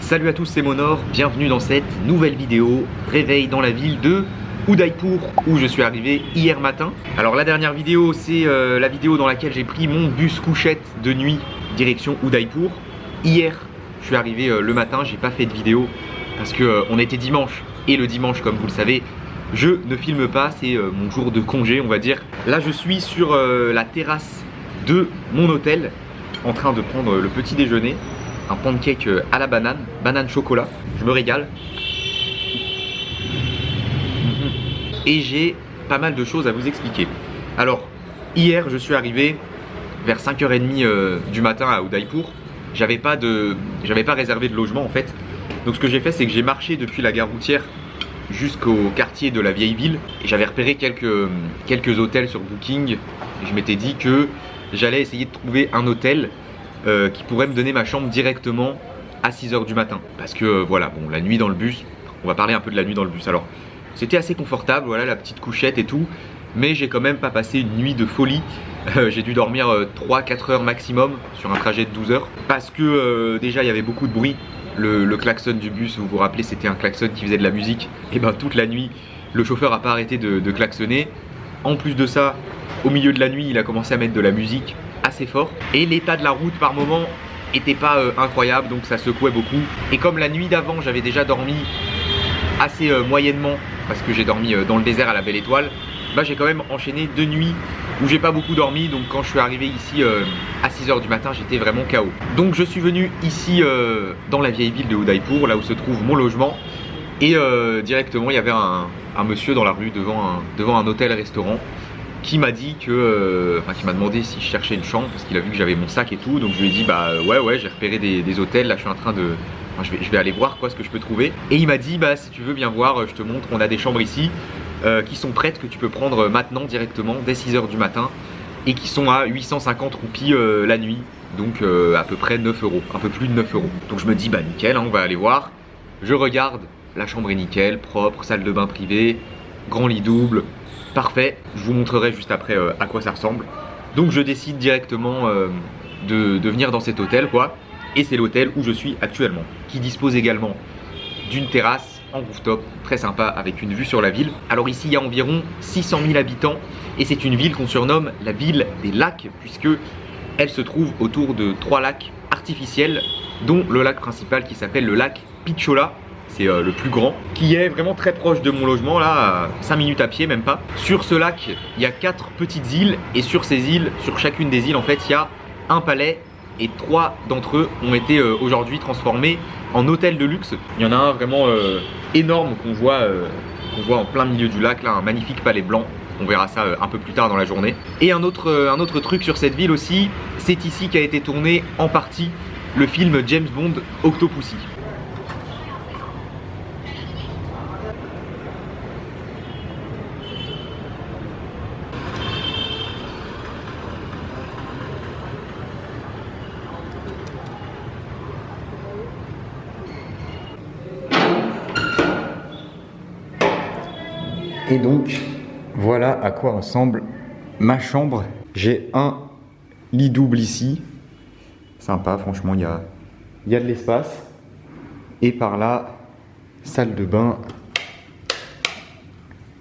Salut à tous, c'est Monor, bienvenue dans cette nouvelle vidéo réveil dans la ville de Udaipur où je suis arrivé hier matin. Alors la dernière vidéo c'est la vidéo dans laquelle j'ai pris mon bus couchette de nuit direction Udaipur. Hier je suis arrivé le matin, j'ai pas fait de vidéo parce que on était dimanche et le dimanche comme vous le savez je ne filme pas, c'est mon jour de congé on va dire. Là je suis sur la terrasse de mon hôtel en train de prendre le petit déjeuner. Un pancake à la banane chocolat, je me régale. Et j'ai pas mal de choses à vous expliquer. Alors, hier je suis arrivé vers 5h30 du matin à Udaipur. J'avais pas réservé de logement en fait. Donc ce que j'ai fait c'est que j'ai marché depuis la gare routière jusqu'au quartier de la vieille ville. Et j'avais repéré quelques hôtels sur Booking. Et je m'étais dit que j'allais essayer de trouver un hôtel qui pourrait me donner ma chambre directement à 6h du matin. Parce que voilà, bon, la nuit dans le bus, on va parler un peu de la nuit dans le bus. Alors, c'était assez confortable, voilà, la petite couchette et tout, mais j'ai quand même pas passé une nuit de folie. J'ai dû dormir 3-4 heures maximum sur un trajet de 12 heures. Parce que déjà, il y avait beaucoup de bruit. Le klaxon du bus, vous vous rappelez, c'était un klaxon qui faisait de la musique. Et ben toute la nuit, le chauffeur n'a pas arrêté de klaxonner. En plus de ça, au milieu de la nuit, il a commencé à mettre de la musique assez fort et l'état de la route par moment était pas incroyable, donc ça secouait beaucoup. Et comme la nuit d'avant j'avais déjà dormi assez moyennement parce que j'ai dormi dans le désert à la Belle Étoile, bah j'ai quand même enchaîné 2 nuits où j'ai pas beaucoup dormi. Donc quand je suis arrivé ici à 6h du matin, j'étais vraiment KO. Donc je suis venu ici dans la vieille ville de Udaipur, là où se trouve mon logement. Et directement il y avait un monsieur dans la rue devant un hôtel-restaurant qui m'a dit que, qui m'a demandé si je cherchais une chambre parce qu'il a vu que j'avais mon sac et tout. Donc je lui ai dit bah ouais j'ai repéré des hôtels, là je suis en train de, je vais aller voir quoi ce que je peux trouver. Et il m'a dit bah si tu veux bien voir, je te montre, on a des chambres ici qui sont prêtes, que tu peux prendre maintenant directement dès 6h du matin et qui sont à 850 roupies la nuit, donc à peu près 9 euros, un peu plus de 9 euros. Donc je me dis bah nickel, hein, on va aller voir. Je regarde, la chambre est nickel, propre, salle de bain privée, grand lit double. Parfait, je vous montrerai juste après à quoi ça ressemble. Donc je décide directement de venir dans cet hôtel quoi. Et c'est l'hôtel où je suis actuellement, qui dispose également d'une terrasse en rooftop très sympa avec une vue sur la ville. Alors ici il y a environ 600 000 habitants et c'est une ville qu'on surnomme la ville des lacs puisque elle se trouve autour de 3 lacs artificiels, dont le lac principal qui s'appelle le lac Pichola. C'est le plus grand, qui est vraiment très proche de mon logement, là, à 5 minutes à pied, même pas. Sur ce lac, il y a 4 petites îles, et sur ces îles, sur chacune des îles, en fait, il y a un palais, et 3 d'entre eux ont été aujourd'hui transformés en hôtel de luxe. Il y en a un vraiment énorme qu'on voit en plein milieu du lac, là, un magnifique palais blanc. On verra ça un peu plus tard dans la journée. Et un autre truc sur cette ville aussi, c'est ici qu'a été tourné en partie le film James Bond Octopussy. Et donc, voilà à quoi ressemble ma chambre. J'ai un lit double ici. Sympa, franchement, il y a de l'espace. Et par là, salle de bain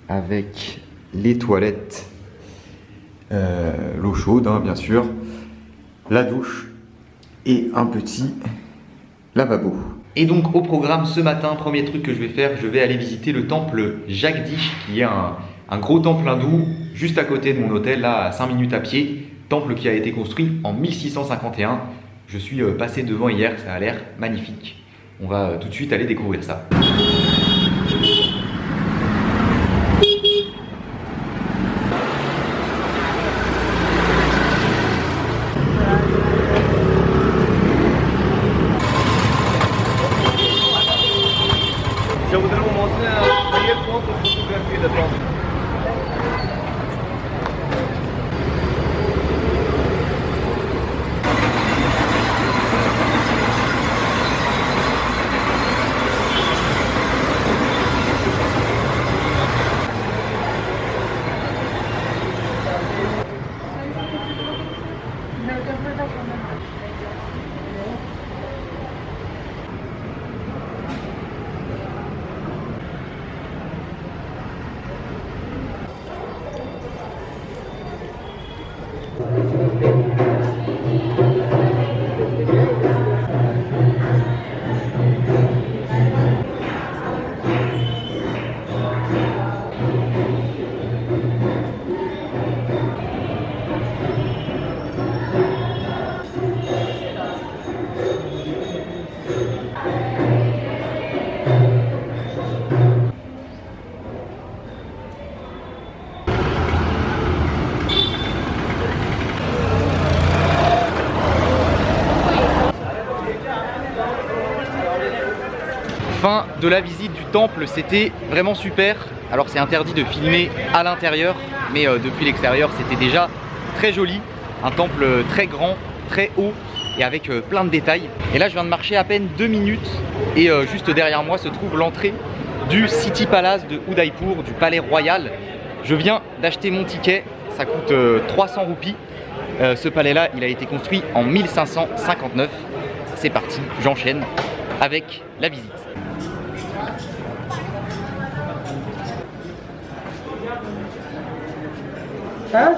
avec les toilettes, l'eau chaude, hein, bien sûr, la douche et un petit lavabo. Et donc au programme ce matin, premier truc que je vais faire, je vais aller visiter le temple Jagdish, qui est un gros temple hindou juste à côté de mon hôtel, là à 5 minutes à pied. Temple qui a été construit en 1651. Je suis passé devant hier, ça a l'air magnifique. On va tout de suite aller découvrir ça. Je voudrais vous montrer un meilleur point pour photographier le temple. Fin de la visite du temple, c'était vraiment super. Alors c'est interdit de filmer à l'intérieur, mais depuis l'extérieur c'était déjà très joli. Un temple très grand, très haut et avec plein de détails. Et là je viens de marcher à peine 2 minutes et juste derrière moi se trouve l'entrée du City Palace de Udaipur, du palais royal. Je viens d'acheter mon ticket, ça coûte 300 roupies. Ce palais-là, il a été construit en 1559. C'est parti, j'enchaîne avec la visite. Hein?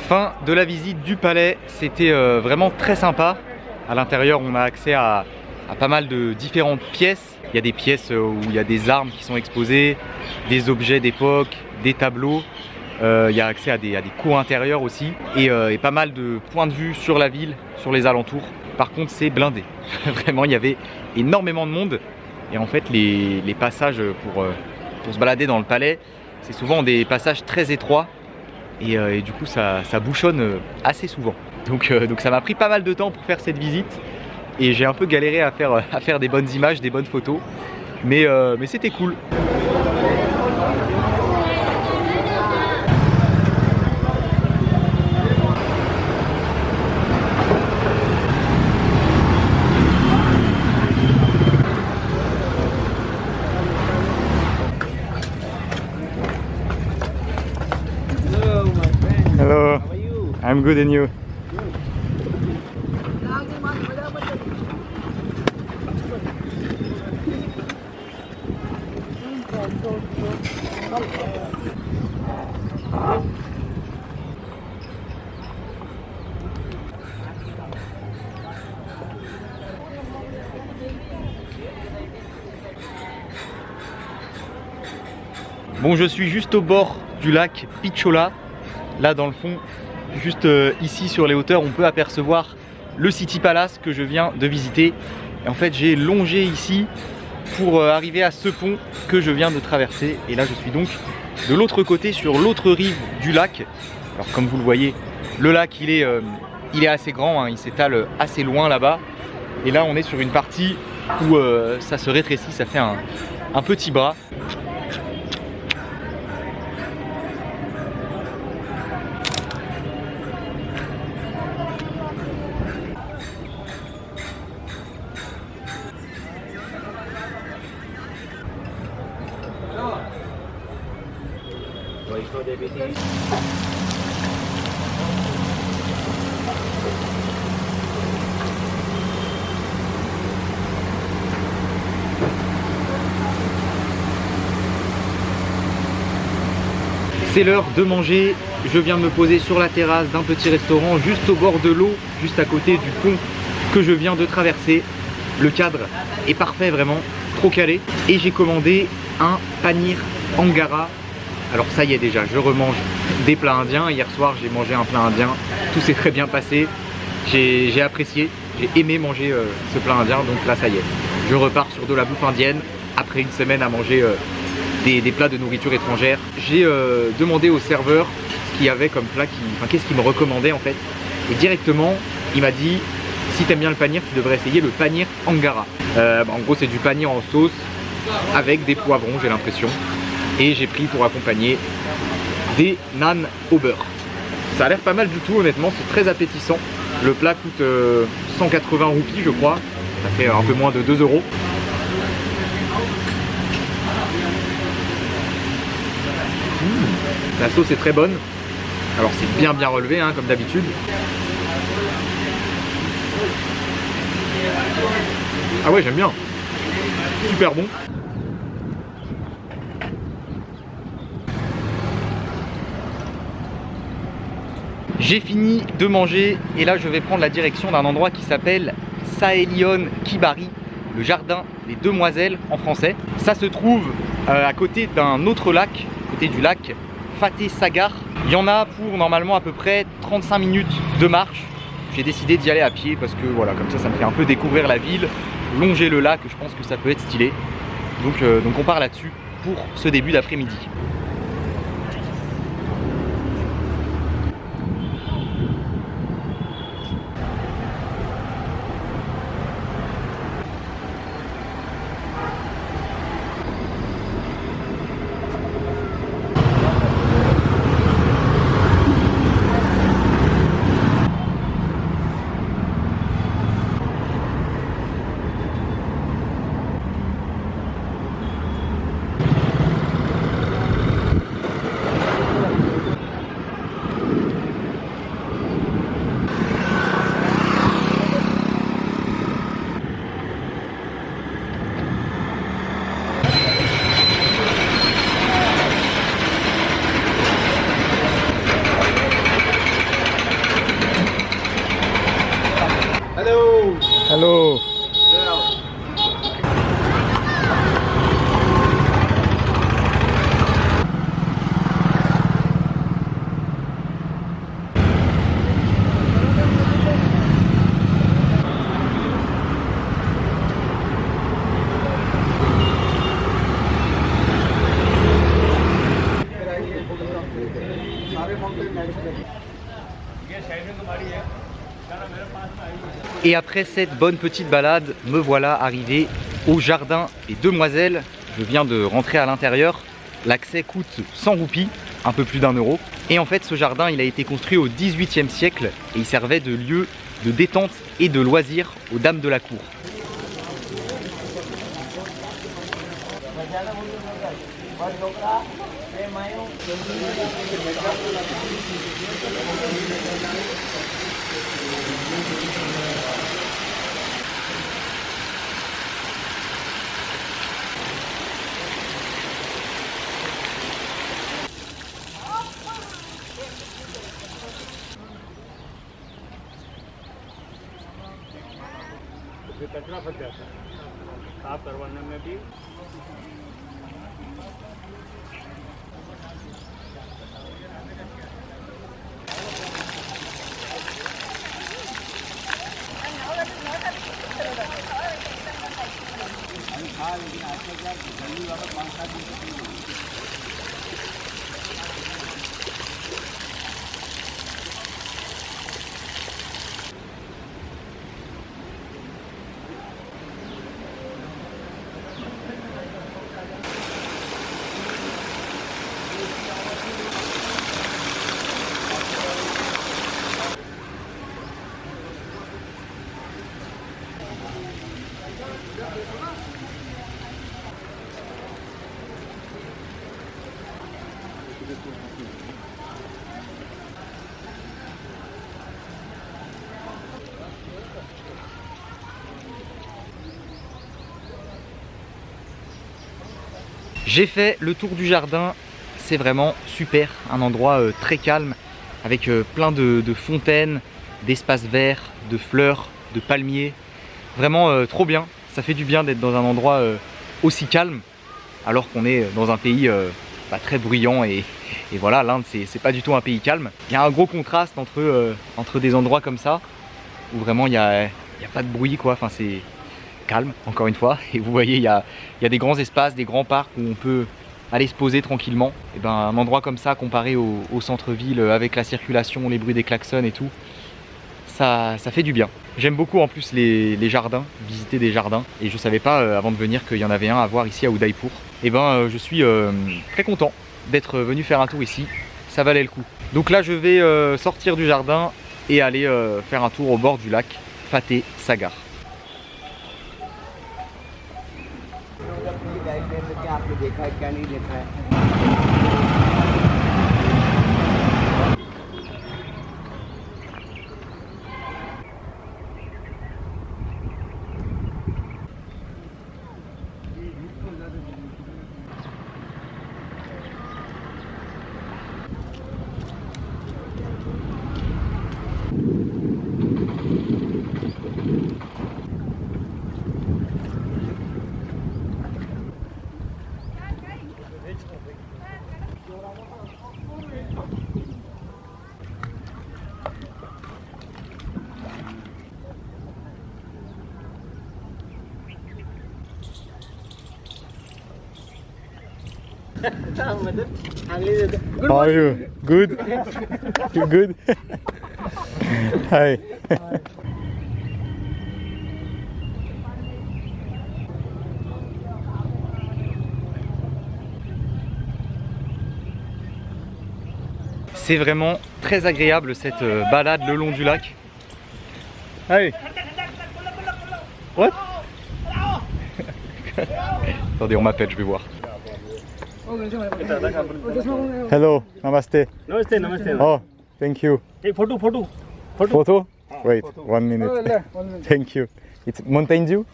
Fin de la visite du palais, c'était vraiment très sympa. À l'intérieur, on a accès à pas mal de différentes pièces. Il y a des pièces où il y a des armes qui sont exposées, des objets d'époque, des tableaux. Il y a accès à des cours intérieurs aussi et pas mal de points de vue sur la ville, sur les alentours. Par contre, c'est blindé. Vraiment, il y avait énormément de monde. Et en fait, les passages pour se balader dans le palais, c'est souvent des passages très étroits. Et du coup, ça bouchonne assez souvent. Donc ça m'a pris pas mal de temps pour faire cette visite. Et j'ai un peu galéré à faire des bonnes images, des bonnes photos. Mais c'était cool. Hello, how are you? I'm good, and you? Bon, je suis juste au bord du lac Pichola. Là dans le fond, juste ici sur les hauteurs, on peut apercevoir le City Palace que je viens de visiter. Et en fait, j'ai longé ici pour arriver à ce pont que je viens de traverser. Et là, je suis donc de l'autre côté, sur l'autre rive du lac. Alors comme vous le voyez, le lac il est assez grand, hein, il s'étale assez loin là-bas. Et là on est sur une partie où ça se rétrécit, ça fait un petit bras. C'est l'heure de manger. Je viens de me poser sur la terrasse d'un petit restaurant juste au bord de l'eau, juste à côté du pont que je viens de traverser. Le cadre est parfait, vraiment trop calé. Et j'ai commandé un paneer angara. Alors ça y est, déjà je remange des plats indiens. Hier soir j'ai mangé un plat indien, tout s'est très bien passé. J'ai apprécié, j'ai aimé manger ce plat indien. Donc là ça y est, je repars sur de la bouffe indienne après une semaine à manger des plats de nourriture étrangère. J'ai demandé au serveur ce qu'il y avait comme plat, qu'est-ce qu'il me recommandait en fait. Et directement, il m'a dit, si t'aimes bien le paneer, tu devrais essayer le paneer angara. En gros, c'est du paneer en sauce avec des poivrons, j'ai l'impression. Et j'ai pris pour accompagner des naan au beurre. Ça a l'air pas mal du tout, honnêtement, c'est très appétissant. Le plat coûte 180 roupies, je crois. Ça fait un peu moins de 2 €. La sauce est très bonne. Alors c'est bien relevé hein, comme d'habitude. Ah ouais, j'aime bien. Super bon. J'ai fini de manger et là je vais prendre la direction d'un endroit qui s'appelle Saelion Kibari, le jardin des demoiselles en français. Ça se trouve à côté d'un autre lac, à côté du lac Fateh Sagar. Il y en a pour normalement à peu près 35 minutes de marche. J'ai décidé d'y aller à pied parce que voilà, comme ça me fait un peu découvrir la ville, longer le lac, je pense que ça peut être stylé. Donc on part là-dessus pour ce début d'après-midi. Hello. Et après cette bonne petite balade, me voilà arrivé au jardin des demoiselles. Je viens de rentrer à l'intérieur. L'accès coûte 100 roupies, un peu plus d'1 €. Et en fait, ce jardin, il a été construit au XVIIIe siècle et il servait de lieu de détente et de loisirs aux dames de la cour. कचरा फंस जाता है साफ करवाने में भी J'ai fait le tour du jardin, c'est vraiment super, un endroit très calme avec plein de fontaines, d'espaces verts, de fleurs, de palmiers. Vraiment trop bien, ça fait du bien d'être dans un endroit aussi calme alors qu'on est dans un pays très bruyant et voilà, l'Inde c'est pas du tout un pays calme. Il y a un gros contraste entre des endroits comme ça où vraiment il n'y a pas de bruit quoi, enfin c'est calme encore une fois, et vous voyez il y a des grands espaces, des grands parcs où on peut aller se poser tranquillement. Et ben un endroit comme ça comparé au centre-ville avec la circulation, les bruits des klaxons et tout, ça fait du bien. J'aime beaucoup en plus les jardins, visiter des jardins, et je savais pas avant de venir qu'il y en avait un à voir ici à Udaipur. Et ben je suis très content d'être venu faire un tour ici, ça valait le coup. Donc là je vais sortir du jardin et aller faire un tour au bord du lac Fateh Sagar. How are you? Good? You good? Hi. C'est vraiment très agréable cette balade le long du lac. Hey. What? Attendez, on m'appelle, je vais voir. Hello, namaste. Namaste, namaste. Oh, thank you. Hey, photo. Photo? Wait, 1 minute. Thank you. It's Mountain Dew?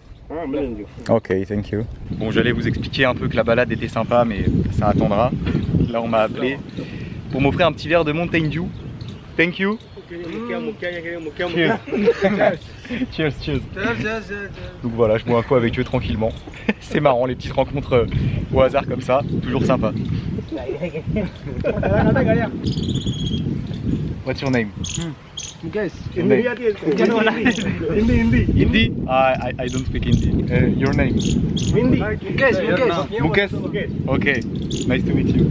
Ok, thank you. Bon, j'allais vous expliquer un peu que la balade était sympa, mais ça attendra. Là, on m'a appelé pour m'offrir un petit verre de Mountain Dew. Thank you. Cheers, cheers. Donc voilà, je bois un coup avec eux tranquillement. C'est marrant, les petites rencontres au hasard comme ça, toujours sympa. What's your name? Guys, Hindi. Hindi. Hindi? I don't speak Hindi. Your name? Hindi. Mukesh? Okay, nice to meet you.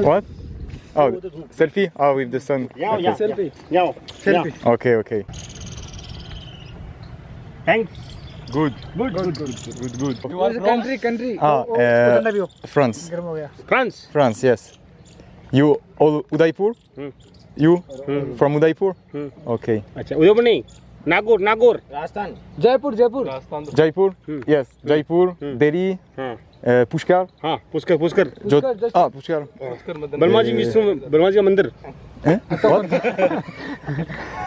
What? Oh, selfie? Oh, with the sun. Okay. Selfie. Okay. Thanks. Good. Good. Good. Country. France. France. Yes. You all Udaipur? You from Udaipur? Okay. अच्छा उदयपुर नहीं नागौर Jaipur Jaipur? Yes. Jaipur, Delhi, Pushkar. हाँ पुष्कर Pushkar. ब्रह्मा जी का मंदिर What?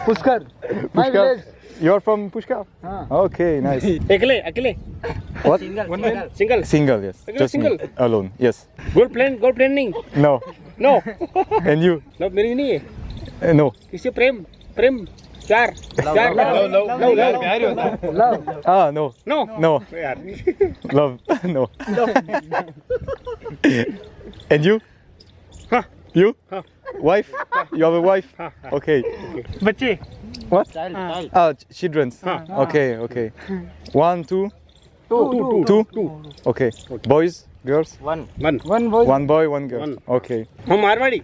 Pushkar Pushkar. You're from Pushkar? Okay, nice. अकेले What? Single Single, yes. Just single? me. Alone, yes. Gold plan नहीं No. No And you? Love मेरी नहीं है No. किसी प्रेम प्यार Ah, no. No. यार Love. No. And you? हाँ You? हाँ Wife? You have a wife? हाँ Okay. बच्चे What? Children's. Okay. 1, 2. Two? Okay. Boys? Girls? One One boy, one girl. One. Okay. हम Marwari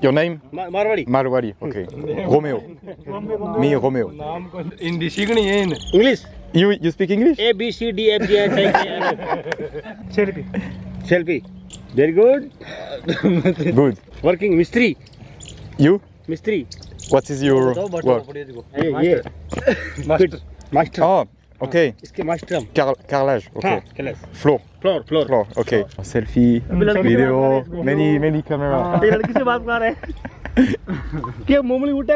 Your name? Marwari Marwari. Okay. Romeo. Me, Romeo. Hindi सीखनी है English You speak English? A B C D F G H I J K selfie very good Good. Working मिस्त्री What is your work? ये master Oh, okay. इसके मास्टर हम Carrelage. Okay. हाँ class Floor. Floor Okay. Selfie, video, many camera. ये लड़की से बात कर रहे हैं क्या मोमली उल्टा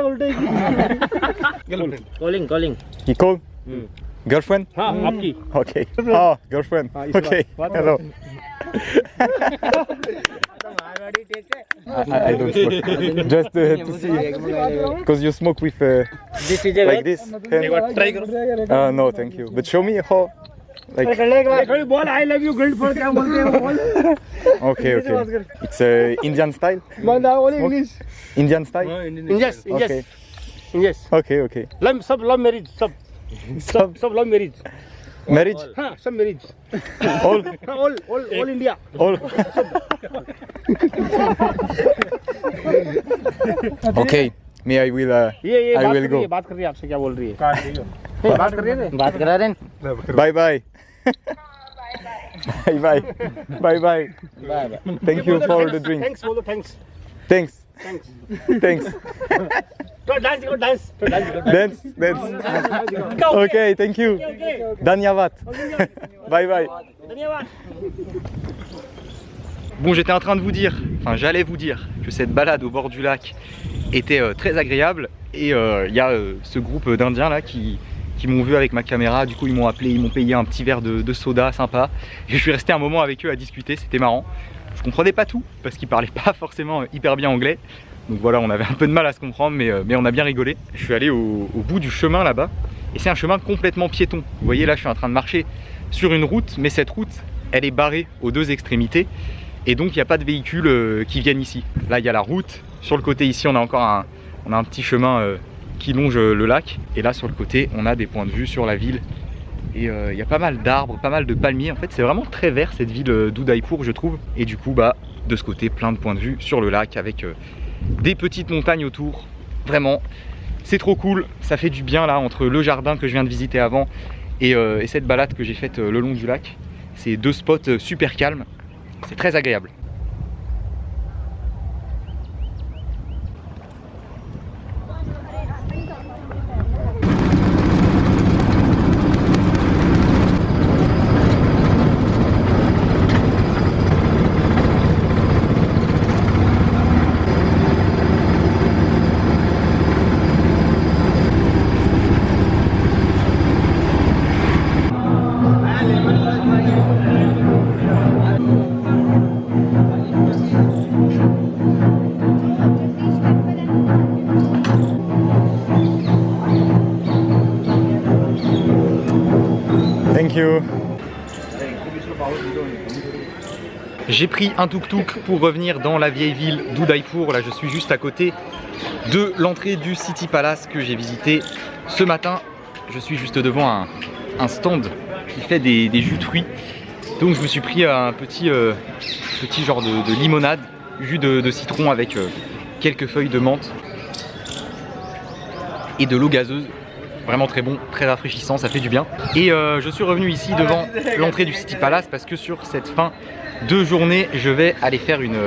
Calling. He called? Girlfriend? हाँ आपकी Okay. Oh, girlfriend. Okay. Hello. I don't smoke. Just to see. Because you smoke with This is a like this. try करो No, thank you. But show me how. Like. बोल I love you girlfriend क्या बोलते हैं बोल Okay, okay. It's Indian style. बोल English Indian style. Yes Okay. yes Okay, okay. सब love marriage सब love marriage Marriage? हाँ सब marriage All. all India All. Okay. Me, I will. ये I will go. बात कर रही है आपसे क्या बोल रही है बात कर रही है बात करा रहे हैं Bye bye. Bye bye. Bye bye. Thank you for the drink. Thanks बोलो thanks Thanks. thanks Thanks. तो dance Dance. Okay, thank you. Dhanyavad. Bye bye. धन्यवाद Bon, j'étais en train de vous dire, enfin j'allais vous dire que cette balade au bord du lac était très agréable et il y a ce groupe d'Indiens là qui m'ont vu avec ma caméra, du coup ils m'ont appelé, ils m'ont payé un petit verre de soda sympa et je suis resté un moment avec eux à discuter, c'était marrant. Je comprenais pas tout parce qu'ils parlaient pas forcément hyper bien anglais, donc voilà, on avait un peu de mal à se comprendre mais on a bien rigolé. Je suis allé au bout du chemin là-bas et c'est un chemin complètement piéton. Vous voyez là je suis en train de marcher sur une route, mais cette route elle est barrée aux deux extrémités. Et donc il n'y a pas de véhicules qui viennent ici. Là il y a la route, sur le côté ici on a encore un petit chemin qui longe le lac. Et là sur le côté on a des points de vue sur la ville. Et il y a pas mal d'arbres, pas mal de palmiers. En fait c'est vraiment très vert cette ville d'Udaipur je trouve. Et du coup bah de ce côté plein de points de vue sur le lac avec des petites montagnes autour. Vraiment c'est trop cool, ça fait du bien là entre le jardin que je viens de visiter avant et cette balade que j'ai faite le long du lac. C'est deux spots super calmes. C'est très agréable. Thank you. J'ai pris un tuk-tuk pour revenir dans la vieille ville d'Udaipur. Là, je suis juste à côté de l'entrée du City Palace que j'ai visité ce matin. Je suis juste devant un stand qui fait des jus de fruits. Donc, je me suis pris un petit genre de limonade, jus de citron avec quelques feuilles de menthe et de l'eau gazeuse. Vraiment très bon, très rafraîchissant, ça fait du bien. Et je suis revenu ici devant l'entrée du City Palace parce que sur cette fin de journée, je vais aller faire une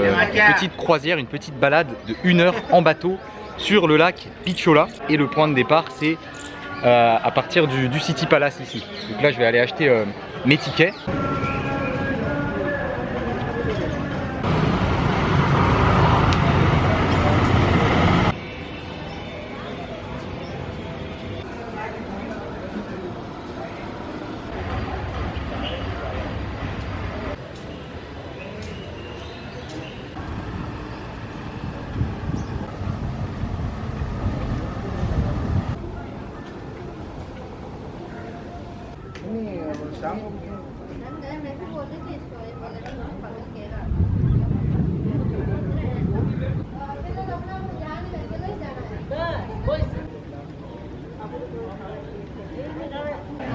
petite croisière, une petite balade de 1 heure en bateau sur le lac Pichola. Et le point de départ, c'est à partir du City Palace ici. Donc là, je vais aller acheter mes tickets.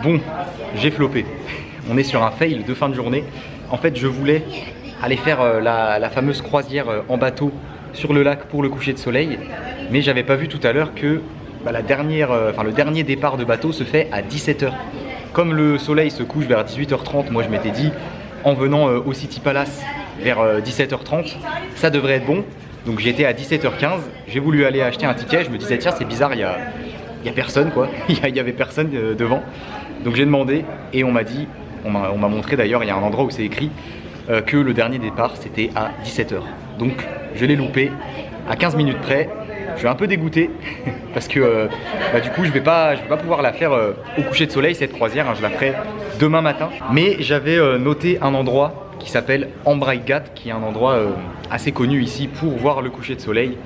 Bon, j'ai floppé. On est sur un fail de fin de journée. En fait, je voulais aller faire la fameuse croisière en bateau sur le lac pour le coucher de soleil. Mais j'avais pas vu tout à l'heure que le dernier départ de bateau se fait à 17 h. Comme le soleil se couche vers 18 h 30, moi je m'étais dit, en venant au City Palace vers 17 h 30, ça devrait être bon. Donc j'étais à 17 h 15, j'ai voulu aller acheter un ticket, je me disais tiens c'est bizarre, il y a personne quoi, il y avait personne devant. Donc j'ai demandé et on m'a dit, on m'a montré d'ailleurs, il y a un endroit où c'est écrit que le dernier départ c'était à 17 h. Donc je l'ai loupé à 15 minutes près, Je suis un peu dégoûté parce que du coup je vais pas pouvoir la faire au coucher de soleil cette croisière, hein, je la ferai demain matin. Mais j'avais noté un endroit qui s'appelle Ambraïgat, qui est un endroit assez connu ici pour voir le coucher de soleil.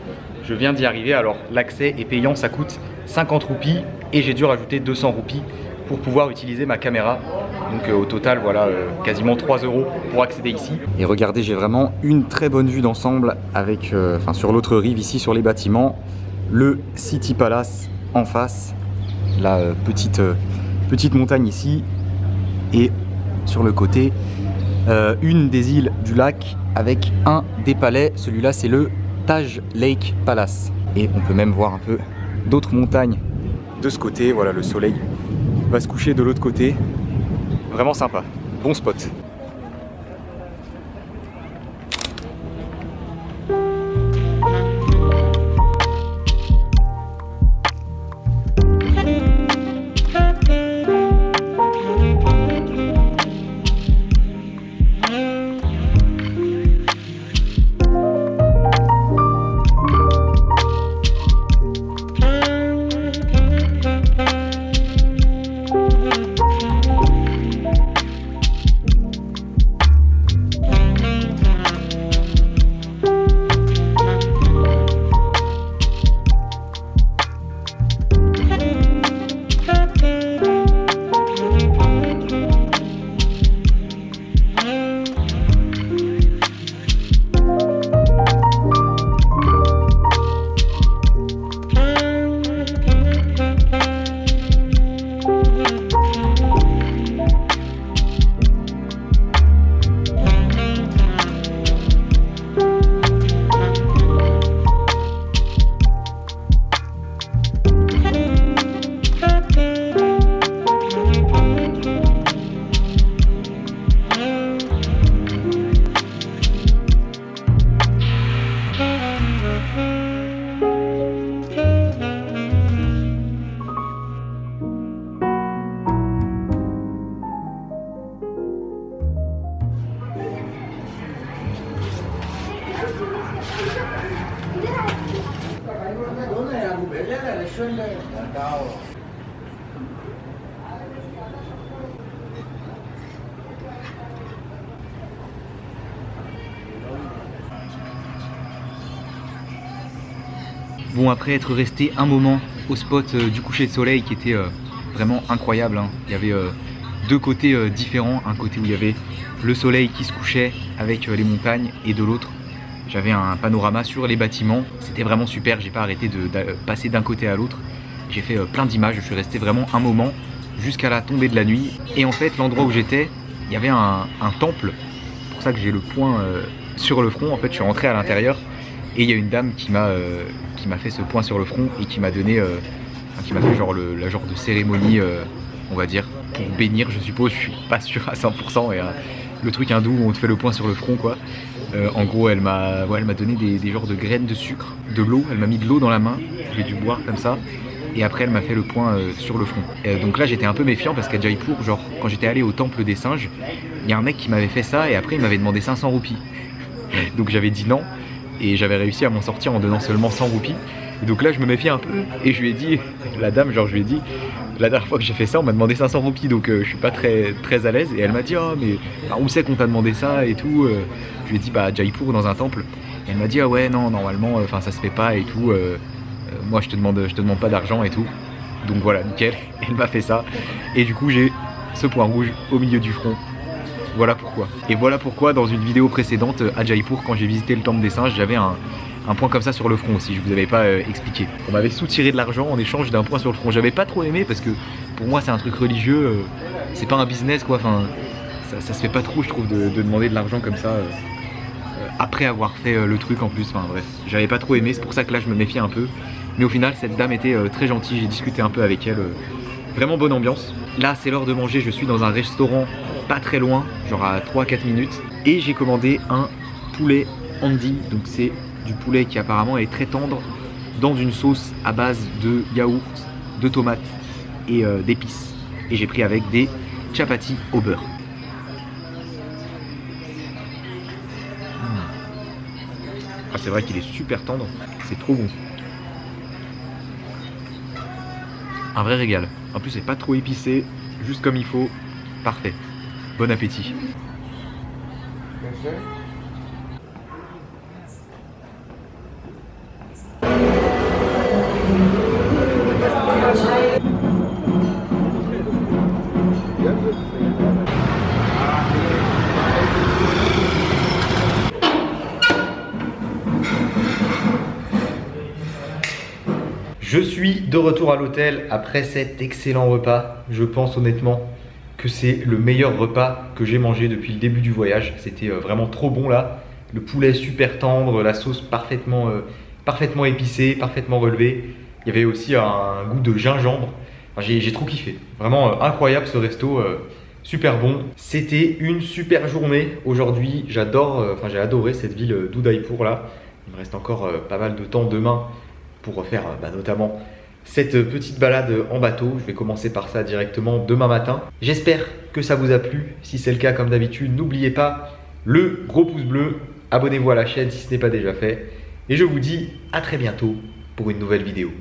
Je viens d'y arriver, alors l'accès est payant, ça coûte 50 roupies et j'ai dû rajouter 200 roupies pour pouvoir utiliser ma caméra. Donc au total, voilà, quasiment 3 € pour accéder ici. Et regardez, j'ai vraiment une très bonne vue d'ensemble avec, sur l'autre rive ici, sur les bâtiments, le City Palace en face, la petite montagne ici, et sur le côté, une des îles du lac avec un des palais. Celui-là, c'est le Taj Lake Palace. Et on peut même voir un peu d'autres montagnes de ce côté. Voilà, le soleil va se coucher de l'autre côté. Vraiment sympa, bon spot. Bon, après être resté un moment au spot du coucher de soleil qui était vraiment incroyable, hein. Il y avait deux côtés différents, un côté où il y avait le soleil qui se couchait avec les montagnes et de l'autre j'avais un panorama sur les bâtiments. C'était vraiment super, j'ai pas arrêté de passer d'un côté à l'autre. J'ai fait plein d'images, je suis resté vraiment un moment jusqu'à la tombée de la nuit. Et en fait l'endroit où j'étais, il y avait un temple, c'est pour ça que j'ai le point sur le front. En fait je suis rentré à l'intérieur et il y a une dame qui m'a fait ce point sur le front et qui m'a donné, qui m'a fait genre la genre de cérémonie, on va dire, pour bénir, je suppose, je suis pas sûr à 100%, et le truc hindou où on te fait le point sur le front quoi. En gros elle m'a donné des genres de graines de sucre, de l'eau, elle m'a mis de l'eau dans la main, j'ai dû boire comme ça, et après elle m'a fait le point sur le front. Donc là j'étais un peu méfiant parce qu'à Jaipur, genre quand j'étais allé au temple des singes, il y a un mec qui m'avait fait ça et après il m'avait demandé 500 roupies. Donc j'avais dit non et j'avais réussi à m'en sortir en donnant seulement 100 roupies. Et donc là je me méfiais un peu et je lui ai dit, la dame, genre je lui ai dit, la dernière fois que j'ai fait ça on m'a demandé 500 roupies, donc je suis pas très à l'aise. Et elle m'a dit oh mais où c'est qu'on t'a demandé ça et tout. Je lui ai dit bah à Jaipur dans un temple. Et elle m'a dit ah ouais non normalement enfin ça se fait pas et tout, moi je te demande pas d'argent et tout. Donc voilà, nickel, elle m'a fait ça et du coup j'ai ce point rouge au milieu du front. Voilà pourquoi. Et voilà pourquoi dans une vidéo précédente à Jaipur, quand j'ai visité le temple des singes, j'avais un point comme ça sur le front aussi, je vous avais pas expliqué. On m'avait soutiré de l'argent en échange d'un point sur le front. J'avais pas trop aimé parce que pour moi c'est un truc religieux, c'est pas un business quoi, enfin ça se fait pas trop je trouve de demander de l'argent comme ça après avoir fait le truc en plus, enfin bref. J'avais pas trop aimé, c'est pour ça que là je me méfiais un peu. Mais au final cette dame était très gentille, j'ai discuté un peu avec elle, vraiment bonne ambiance. Là c'est l'heure de manger, je suis dans un restaurant pas très loin, genre à 3-4 minutes. Et j'ai commandé un poulet handi, donc c'est du poulet qui apparemment est très tendre dans une sauce à base de yaourt, de tomates et d'épices. Et j'ai pris avec des chapatis au beurre. Ah, c'est vrai qu'il est super tendre, c'est trop bon. Un vrai régal. En plus, c'est pas trop épicé, juste comme il faut. Parfait. Bon appétit. Je suis de retour à l'hôtel après cet excellent repas. Je pense honnêtement que c'est le meilleur repas que j'ai mangé depuis le début du voyage. C'était vraiment trop bon là. Le poulet super tendre, la sauce parfaitement épicée, parfaitement relevée. Il y avait aussi un goût de gingembre. Enfin, j'ai trop kiffé. Vraiment incroyable ce resto, super bon. C'était une super journée aujourd'hui. J'ai adoré cette ville d'Udaipur là. Il me reste encore pas mal de temps demain pour faire notamment cette petite balade en bateau. Je vais commencer par ça directement demain matin. J'espère que ça vous a plu. Si c'est le cas, comme d'habitude, n'oubliez pas le gros pouce bleu. Abonnez-vous à la chaîne si ce n'est pas déjà fait. Et je vous dis à très bientôt pour une nouvelle vidéo.